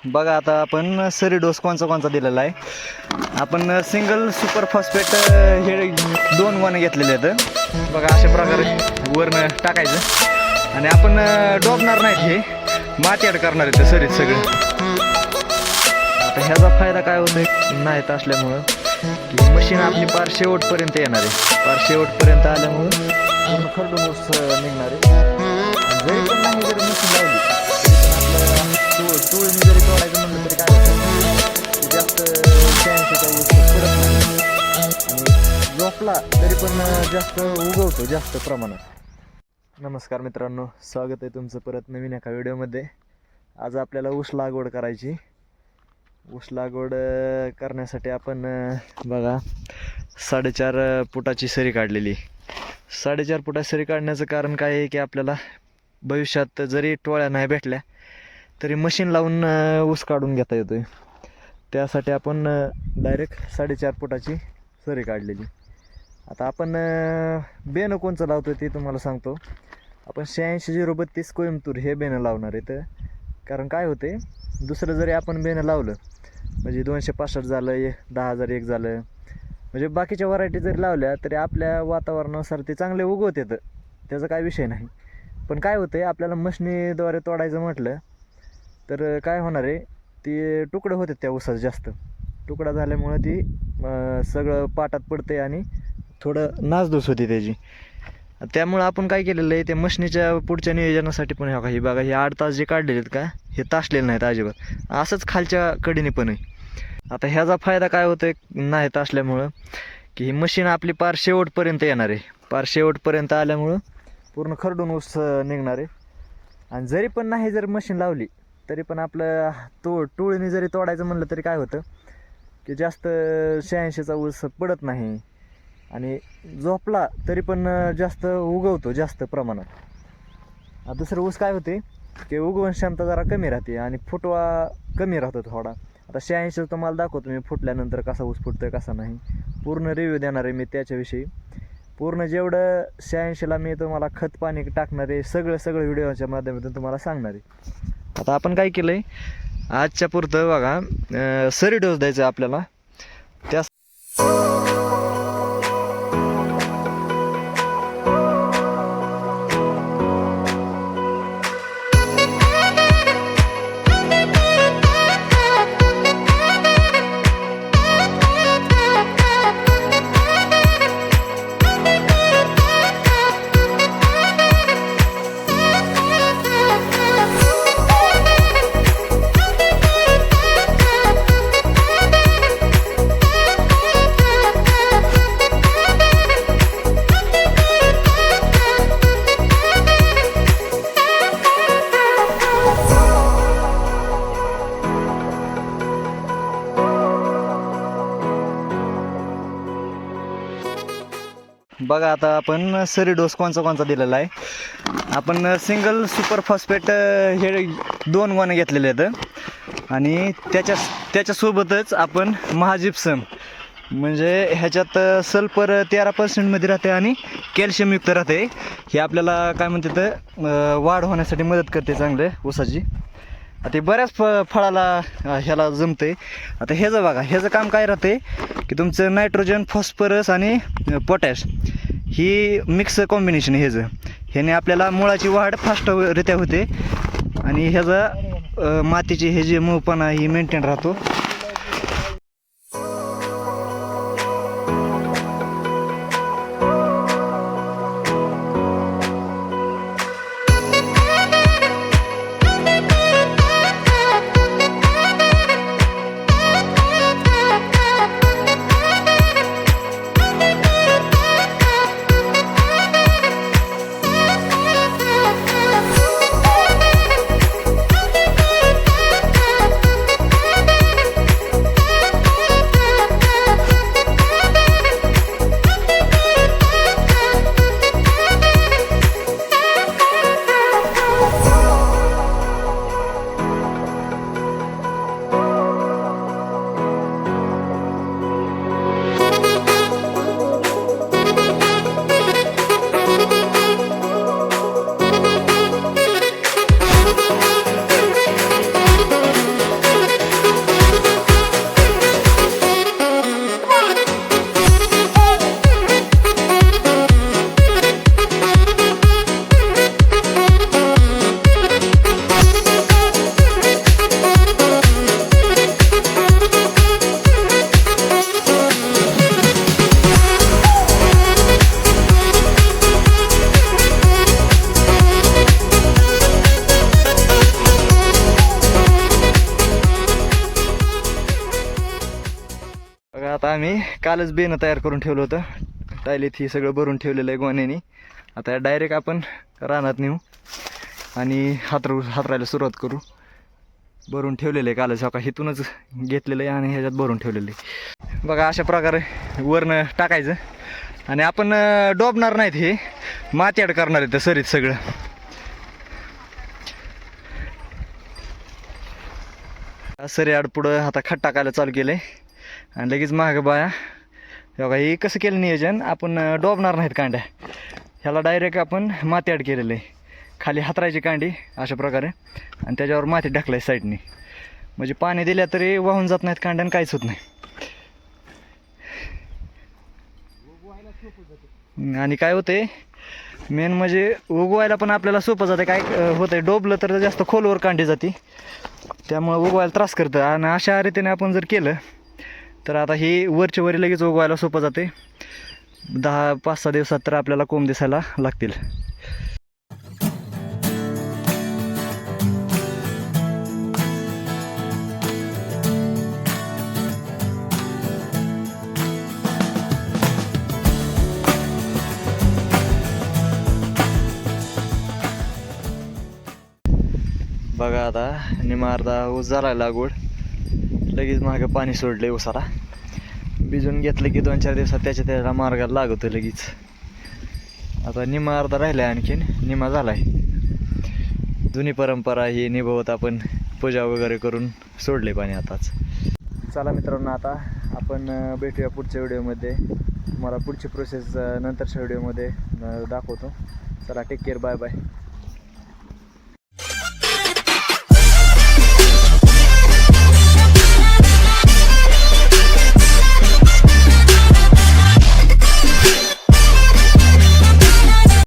बघा आता आपण सरी डोस कोणचा दिलेला आहे. आपण सिंगल सुपर फॉस्फेट हे 2 गोणे घेतलेले आहेत. बघा अशा प्रकारे वरनं टाकायचं आणि आपण डोबणार नाहीत, हे माती ॲड करणार आहे सरीत सगळं. आता ह्याचा फायदा काय होतो नाहीत असल्यामुळं की मशीन आपली पार शेवटपर्यंत येणार आहे. पार शेवटपर्यंत आल्यामुळं पूर्ण खरडून ऊस निघणार आहे. जरी पण नाही जरी मशीन लावली तरी पण आपलं तुळणी जरी तोडायचं म्हणलं तरी काय होतं जास्त 86चा ऊस पडत नाही आणि झोपला तरी पण जास्त उगवतो जास्त प्रमाणात. नमस्कार मित्रांनो, स्वागत आहे तुमचं परत नवीन एका व्हिडिओमध्ये. आज आपल्याला ऊस लागवड करायची. ऊस लागवड करण्यासाठी आपण बघा 4.5 फुटाची सरी काढलेली. 4.5 फुटाची सरी काढण्याचं कारण काय आहे की आपल्याला भविष्यात जरी टोळ्या नाही भेटल्या तरी मशीन लावून ऊस काढून घेता येतोय. त्यासाठी आपण डायरेक्ट 4.5 फुटाची सरी काढलेली. आता आपण बेनं कोणचं लावतो ते तुम्हाला सांगतो. आपण 86-032 कोइंबतूर हे बेनं लावणार आहे. तर कारण काय होते, दुसरं जरी आपण बेनं लावलं म्हणजे 265 झालं, 10,001 झालं, म्हणजे बाकीच्या व्हरायटी जरी लावल्या तरी आपल्या वातावरणानुसार ते चांगले उगवत येतं, त्याचा काय विषय नाही. पण काय होतं आपल्याला मशनीद्वारे तोडायचं म्हटलं तर काय होणार आहे, ती तुकडं होते त्या ऊसाचं जास्त. तुकडा झाल्यामुळं ती सगळं पाटात पडते आणि थोडं नासधूस होती त्याची. त्यामुळं आपण काय केलेलं आहे, ते मशनीच्या पुढच्या नियोजनासाठी पण हे बघा हे 8 तास जे काढलेले आहेत का, हे तासलेले नाहीत अजिबात, असंच खालच्या कडीने पण आहे. आता ह्याचा फायदा काय होतो नाहीत असल्यामुळं की ही मशीन आपली पार शेवटपर्यंत येणार आहे. पार शेवटपर्यंत आल्यामुळं पूर्ण खरडून ऊस निघणार आहे. आणि जरी पण नाही जर मशीन लावली तरी पण आपलं टोळीने जरी तोडायचं म्हणलं तरी काय होतं की जास्त 86चा ऊस पडत नाही आणि झोपला तरी पण जास्त उगवतो जास्त प्रमाणात. दुसरं ऊस काय होते की उगवण क्षमता जरा कमी राहते आणि फुटवा कमी राहतो थोडा. आता 86 तुम्हाला दाखवतो मी फुटल्यानंतर कसा ऊस फुटतोय कसा नाही, पूर्ण रिव्ह्यू देणार आहे मी त्याच्याविषयी. पूर्ण जेवढं 86ला मी तुम्हाला खत पाणी टाकणार आहे सगळं व्हिडिओच्या माध्यमातून तुम्हाला सांगणार आहे. आता आपण काय केलं आहे, आजच्या पुरतं बघा सरी डोस द्यायचा आपल्याला. त्या बघा आता आपण सरी डोस कोणचा दिलेला आहे. आपण सिंगल सुपर फॉस्फेट हे 2 गोणे घेतलेले आहेत आणि त्याच्यासोबतच आपण महाजिप्सम म्हणजे ह्याच्यात सल्फर 13% मध्ये राहते आणि कॅल्शियम युक्त राहते. हे आपल्याला काय म्हणते तर वाढ होण्यासाठी मदत करते चांगलं ऊसाची. ते बऱ्याच फळाला ह्याला जमते. आता ह्याचं बघा, ह्याचं काम काय राहते की तुमचं नायट्रोजन, फॉस्फरस आणि पोटॅश ही मिक्स कॉम्बिनेशन ह्याचं. ह्याने आपल्याला मुळाची वाढ फास्टरित्या होते आणि ह्याचा मातीची हे जे मऊपणा ही मेंटेन राहतो. आता आम्ही कालच बेनं तयार करून ठेवलं होतं, टायलीत ही सगळं भरून ठेवलेलं आहे गोण्याने. आता डायरेक्ट आपण रानात नेऊ आणि हातरायला सुरुवात करू. भरून ठेवलेलं आहे कालच, का हिथूनच घेतलेलं आहे आणि ह्याच्यात भरून ठेवलेलं आहे. बघा अशा प्रकारे वरनं टाकायचं आणि आपण डोबणार नाहीत, हे माती ॲड करणार आहे सरीत सगळं. सरी आड पुढं आता खत टाकायला चालू केलं आहे आणि लगेच मागं बाया. बघा हे कसं केलं नियोजन, आपण डोबणार नाहीत कांड्या, ह्याला डायरेक्ट आपण माती ॲड केलेलं आहे. खाली हातरायची कांडी अशा प्रकारे आणि त्याच्यावर माती टाकलं आहे साईडने, म्हणजे पाणी दिल्या तरी वाहून जात नाहीत कांड्यानं, काहीच होत नाही. आणि काय होते मेन म्हणजे उगवायला पण आपल्याला सोपं जाते. काय होतं आहे डोबलं तर जास्त खोलवर कांडी जाते, त्यामुळं उगवायला त्रास करतं. आणि अशा रीतीने आपण जर केलं तर आता ही वरच्या वरी लगेच उगवायला सोपं जाते. 5-6 दिवसात तर आपल्याला कोंब दिसायला लागतील. बघा आता निम्मा अर्धा ऊस झाला लागवड, लगेच मागं पाणी सोडले ऊसाला. भिजून घेतलं की 2-4 दिवसात त्याला मार्गाला लागतो लगेच. आता निम्मा अर्धा राहिला आहे, आणखीन निम्मा झाला आहे. जुनी परंपरा ही निभवत आपण पूजा वगैरे करून सोडले पाणी आताच. चला मित्रांनो, आता आपण भेटूया पुढच्या व्हिडिओमध्ये. तुम्हाला पुढची प्रोसेस नंतरच्या व्हिडिओमध्ये दाखवतो. चला, टेक केअर, बाय बाय.